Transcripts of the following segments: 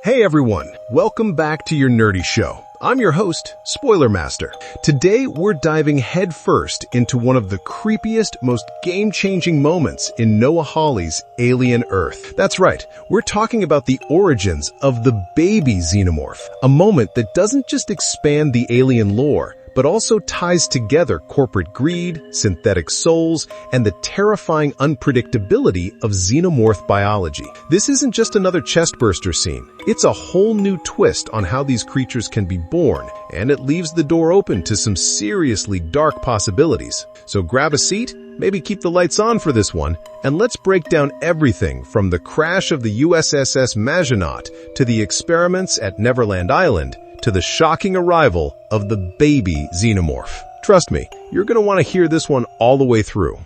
Hey everyone, welcome back to your nerdy show. I'm your host, Spoiler Master. Today we're diving headfirst into one of the creepiest, most game-changing moments in Noah Hawley's Alien Earth. That's right, we're talking about the origins of the baby Xenomorph, a moment that doesn't just expand the alien lore, but also ties together corporate greed, synthetic souls, and the terrifying unpredictability of xenomorph biology. This isn't just another Chestburster scene. It's a whole new twist on how these creatures can be born, and it leaves the door open to some seriously dark possibilities. So grab a seat, maybe keep the lights on for this one, and let's break down everything from the crash of the USS Majinaut to the experiments at Neverland Island, to the shocking arrival of the baby Xenomorph. Trust me, you're going to want to hear this one all the way through.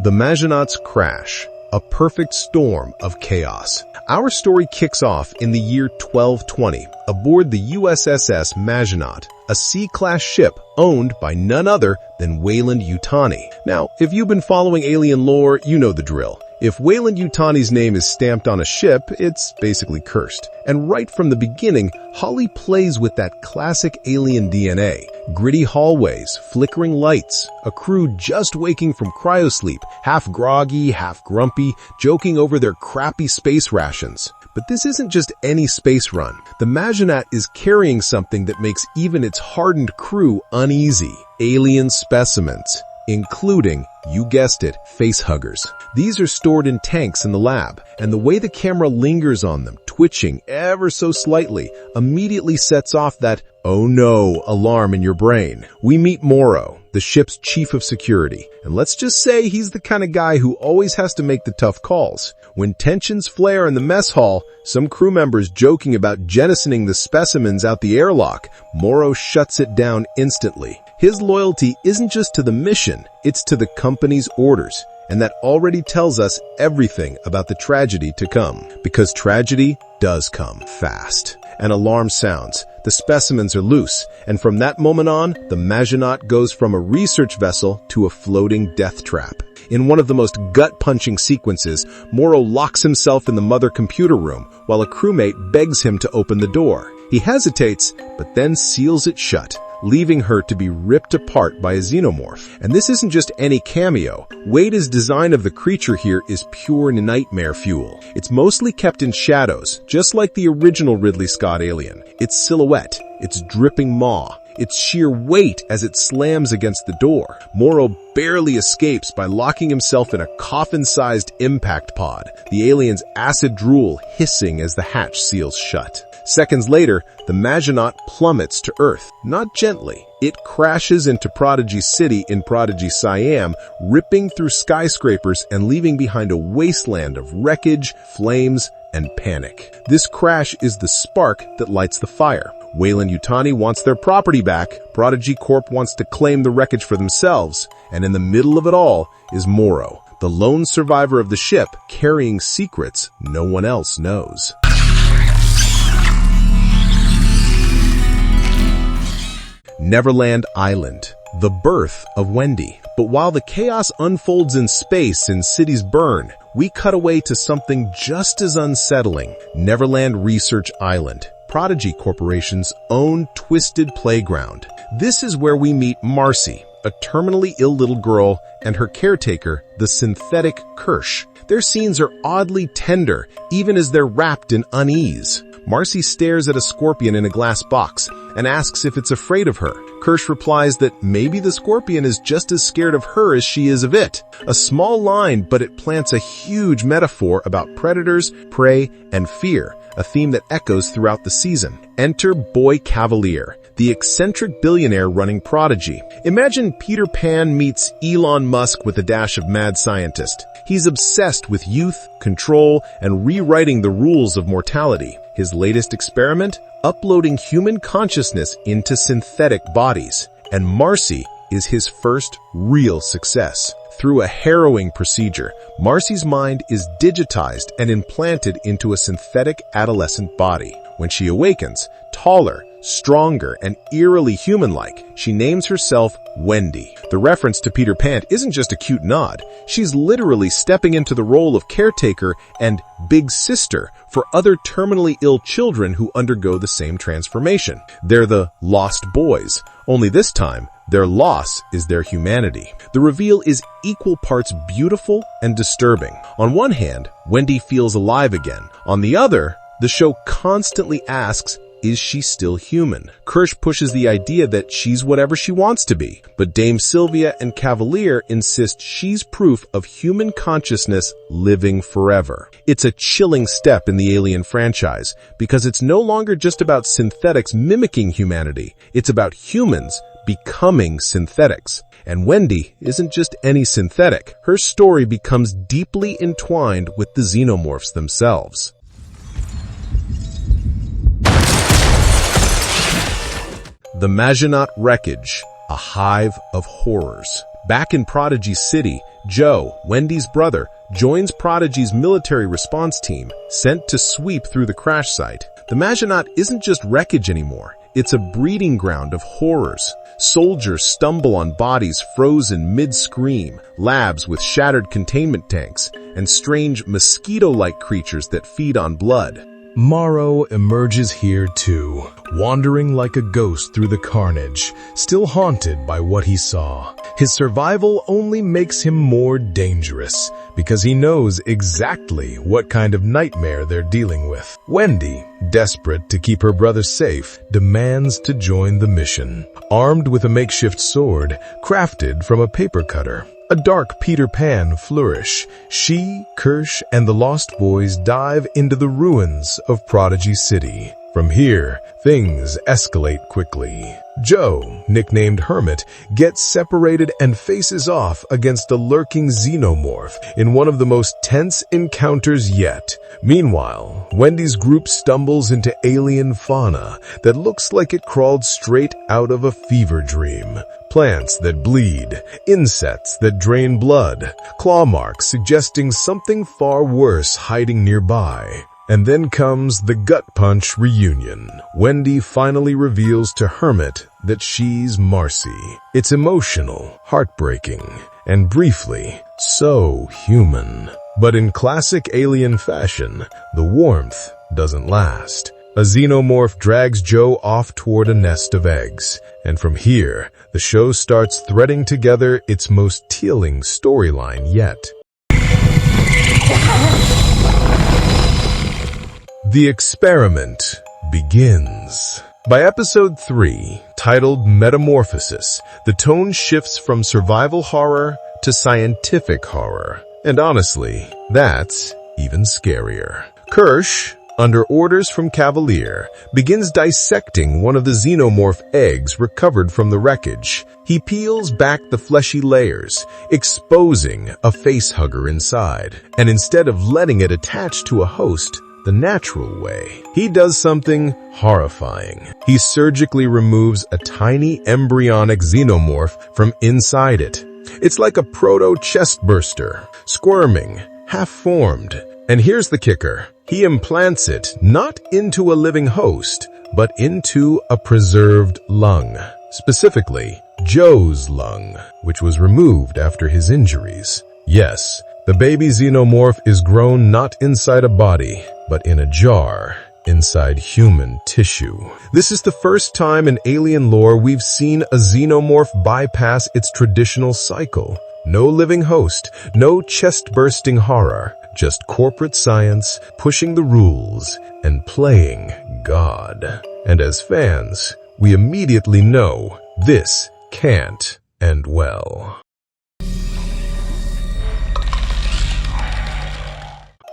The Majinaut's crash, a perfect storm of chaos. Our story kicks off in the year 1220, aboard the USS Majinaut, a C-class ship owned by none other than Weyland-Yutani. Now, if you've been following alien lore, you know the drill. If Weyland-Yutani's name is stamped on a ship, it's basically cursed. And right from the beginning, Hawley plays with that classic alien DNA. Gritty hallways, flickering lights, a crew just waking from cryosleep, half groggy, half grumpy, joking over their crappy space rations. But this isn't just any space run. The Majinaut is carrying something that makes even its hardened crew uneasy. Alien specimens, including, you guessed it, facehuggers. These are stored in tanks in the lab, and the way the camera lingers on them, twitching ever so slightly, immediately sets off that "oh no" alarm in your brain. We meet Morrow, the ship's chief of security, and let's just say he's the kind of guy who always has to make the tough calls. When tensions flare in the mess hall, some crew members joking about jettisoning the specimens out the airlock, Morrow shuts it down instantly. His loyalty isn't just to the mission, it's to the company's orders. And that already tells us everything about the tragedy to come. Because tragedy does come fast. An alarm sounds, the specimens are loose, and from that moment on, the Majinaut goes from a research vessel to a floating death trap. In one of the most gut-punching sequences, Morrow locks himself in the mother computer room, while a crewmate begs him to open the door. He hesitates, but then seals it shut, leaving her to be ripped apart by a xenomorph. And this isn't just any cameo. Wade's design of the creature here is pure nightmare fuel. It's mostly kept in shadows, just like the original Ridley Scott Alien. Its silhouette, its dripping maw, its sheer weight as it slams against the door. Morrow barely escapes by locking himself in a coffin-sized impact pod, the alien's acid drool hissing as the hatch seals shut. Seconds later, the Majinaut plummets to Earth. Not gently. It crashes into Prodigy City in Prodigy Siam, ripping through skyscrapers and leaving behind a wasteland of wreckage, flames, and panic. This crash is the spark that lights the fire. Weyland-Yutani wants their property back, Prodigy Corp wants to claim the wreckage for themselves, and in the middle of it all is Morrow, the lone survivor of the ship, carrying secrets no one else knows. Neverland Island, the birth of Wendy. But while the chaos unfolds in space and cities burn, we cut away to something just as unsettling. Neverland Research Island, Prodigy Corporation's own twisted playground. This is where we meet Marcy, a terminally ill little girl, and her caretaker, the synthetic Kirsch. Their scenes are oddly tender, even as they're wrapped in unease. Marcy stares at a scorpion in a glass box and asks if it's afraid of her. Kirsch replies that maybe the scorpion is just as scared of her as she is of it. A small line, but it plants a huge metaphor about predators, prey, and fear, a theme that echoes throughout the season. Enter Boy Cavalier, the eccentric billionaire running Prodigy. Imagine Peter Pan meets Elon Musk with a dash of mad scientist. He's obsessed with youth, control, and rewriting the rules of mortality. His latest experiment? Uploading human consciousness into synthetic bodies. And Marcy is his first real success. Through a harrowing procedure, Marcy's mind is digitized and implanted into a synthetic adolescent body. When she awakens, taller, stronger, and eerily human-like, she names herself Wendy. The reference to Peter Pan isn't just a cute nod. She's literally stepping into the role of caretaker and big sister for other terminally ill children who undergo the same transformation. They're the Lost Boys, only this time, their loss is their humanity. The reveal is equal parts beautiful and disturbing. On one hand, Wendy feels alive again. On the other, the show constantly asks, is she still human? Kirsch pushes the idea that she's whatever she wants to be, but Dame Sylvia and Cavalier insist she's proof of human consciousness living forever. It's a chilling step in the Alien franchise, because it's no longer just about synthetics mimicking humanity, it's about humans becoming synthetics. And Wendy isn't just any synthetic. Her story becomes deeply entwined with the Xenomorphs themselves. The Majinaut wreckage, a hive of horrors. Back in Prodigy City, Joe, Wendy's brother, joins Prodigy's military response team, sent to sweep through the crash site. The Majinaut isn't just wreckage anymore. It's a breeding ground of horrors. Soldiers stumble on bodies frozen mid-scream, labs with shattered containment tanks, and strange mosquito-like creatures that feed on blood. Morrow emerges here too, wandering like a ghost through the carnage, still haunted by what he saw. His survival only makes him more dangerous, because he knows exactly what kind of nightmare they're dealing with. Wendy, desperate to keep her brother safe, demands to join the mission. Armed with a makeshift sword, crafted from a paper cutter, a dark Peter Pan flourish, she, Kirsch, and the Lost Boys dive into the ruins of Prodigy City. From here, things escalate quickly. Joe, nicknamed Hermit, gets separated and faces off against a lurking Xenomorph in one of the most tense encounters yet. Meanwhile, Wendy's group stumbles into alien fauna that looks like it crawled straight out of a fever dream. Plants that bleed, insects that drain blood, claw marks suggesting something far worse hiding nearby. And then comes the gut punch reunion. Wendy finally reveals to Hermit that she's Marcy. It's emotional, heartbreaking, and briefly, so human. But in classic alien fashion, the warmth doesn't last. A Xenomorph drags Joe off toward a nest of eggs, and from here, the show starts threading together its most tealing storyline yet. The experiment begins. By episode 3, titled Metamorphosis, the tone shifts from survival horror to scientific horror. And honestly, that's even scarier. Kirsch, under orders from Cavalier, begins dissecting one of the Xenomorph eggs recovered from the wreckage. He peels back the fleshy layers, exposing a facehugger inside. And instead of letting it attach to a host the natural way, he does something horrifying. He surgically removes a tiny embryonic Xenomorph from inside it. It's like a proto-chestburster, squirming, half-formed. And here's the kicker. He implants it not into a living host, but into a preserved lung. Specifically, Joe's lung, which was removed after his injuries. Yes, the baby Xenomorph is grown not inside a body, but in a jar inside human tissue. This is the first time in alien lore we've seen a Xenomorph bypass its traditional cycle. No living host, no chest-bursting horror, just corporate science pushing the rules and playing God. And as fans, we immediately know this can't end well.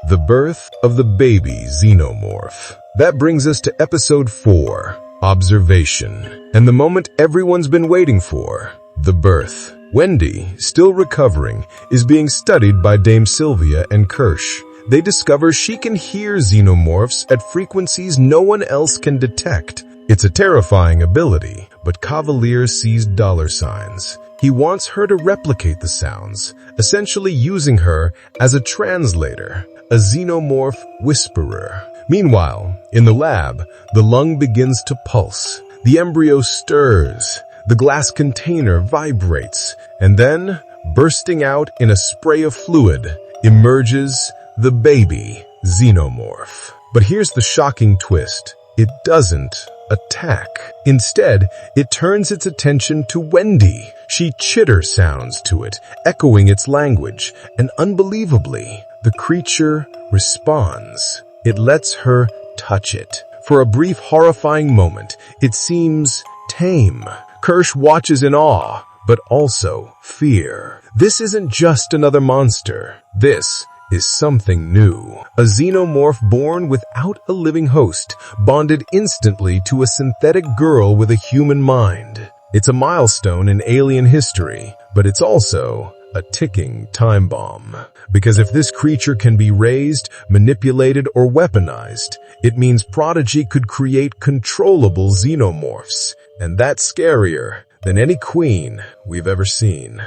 The birth of the baby Xenomorph. That brings us to episode 4, Observation, and the moment everyone's been waiting for, the birth. Wendy, still recovering, is being studied by Dame Sylvia and Kirsch. They discover she can hear Xenomorphs at frequencies no one else can detect. It's a terrifying ability, but Cavalier sees dollar signs. He wants her to replicate the sounds, essentially using her as a translator. a Xenomorph whisperer. Meanwhile, in the lab, the lung begins to pulse. The embryo stirs. The glass container vibrates. And then, bursting out in a spray of fluid, emerges the baby Xenomorph. But here's the shocking twist. It doesn't attack. Instead, it turns its attention to Wendy. She chitter sounds to it, echoing its language, and unbelievably, the creature responds. It lets her touch it. For a brief, horrifying moment, it seems tame. Kirsch watches in awe, but also fear. This isn't just another monster. This is something new. A xenomorph born without a living host, bonded instantly to a synthetic girl with a human mind. It's a milestone in alien history, but it's also a ticking time bomb. Because if this creature can be raised, manipulated, or weaponized, it means Prodigy could create controllable xenomorphs. And that's scarier than any queen we've ever seen.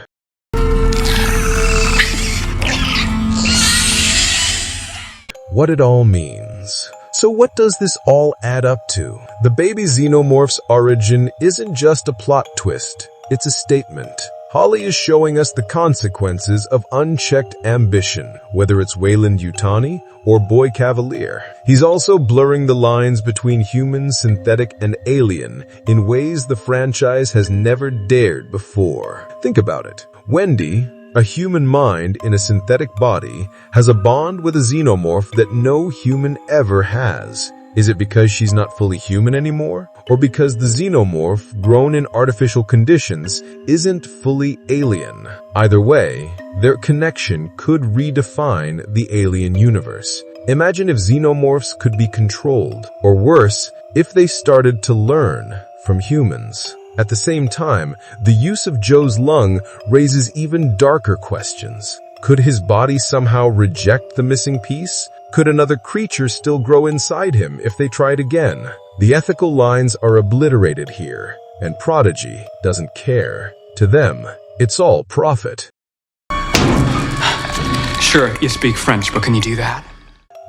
What it all means. So what does this all add up to? The baby xenomorph's origin isn't just a plot twist, it's a statement. Holly is showing us the consequences of unchecked ambition, whether it's Weyland Yutani or Boy Cavalier. He's also blurring the lines between human, synthetic, and alien in ways the franchise has never dared before. Think about it. Wendy, a human mind in a synthetic body, has a bond with a xenomorph that no human ever has. Is it because she's not fully human anymore? Or because the xenomorph, grown in artificial conditions, isn't fully alien? Either way, their connection could redefine the alien universe. Imagine if xenomorphs could be controlled, or worse, if they started to learn from humans. At the same time, the use of Joe's lung raises even darker questions. Could his body somehow reject the missing piece? Could another creature still grow inside him if they tried again? The ethical lines are obliterated here, and Prodigy doesn't care. To them, it's all profit. Sure, you speak French, but can you do that?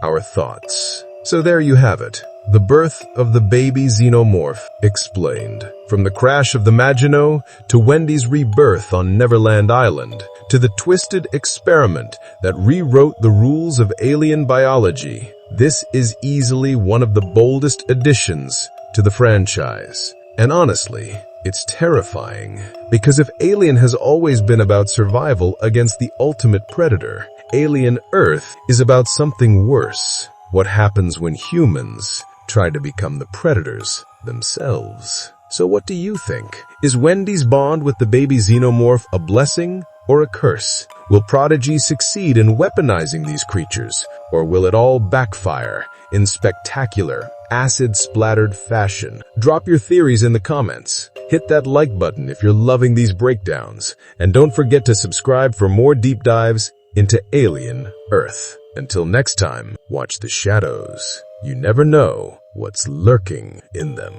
Our thoughts. So there you have it. The birth of the baby xenomorph explained. From the crash of the Majinaut to Wendy's rebirth on Neverland Island, to the twisted experiment that rewrote the rules of alien biology, this is easily one of the boldest additions to the franchise. And honestly, it's terrifying. Because if Alien has always been about survival against the ultimate predator, Alien Earth is about something worse. What happens when humans try to become the predators themselves? So what do you think? Is Wendy's bond with the baby xenomorph a blessing or a curse? Will Prodigy succeed in weaponizing these creatures, or will it all backfire in spectacular, acid-splattered fashion? Drop your theories in the comments. Hit that like button if you're loving these breakdowns, and don't forget to subscribe for more deep dives into Alien Earth. Until next time, watch the shadows. You never know what's lurking in them.